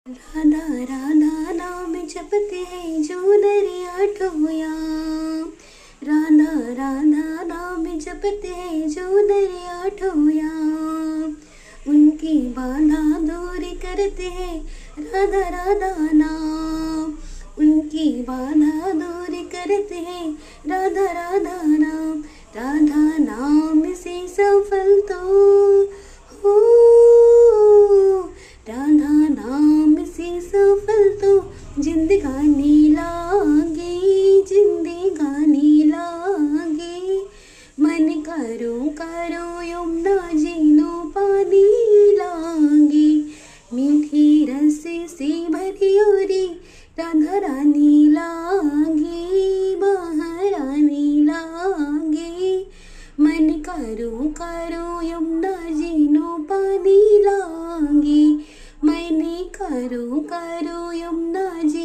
राधा राधा नाम जपते हैं जो नरिया ठोया। राधा राधा नाम जपते हैं जो नरिया ठोया। उनकी बाधा दूर करते हैं राधा राधा नाम। उनकी बाधा दूर करते हैं राधा राधा नाम। राधा नाम से सफल तो हो, राधा नाम से सफल तो जिंदगानी लागे, जिंदगानी लागे। मन करो करो यमुना जीनो पानी लागे। मीठी रस से भरी ओरी राधा रानी लागे, महारानी लागे। मन करो करो यमुना जीनो पानी लागे। मैंने करो करो यमुना जी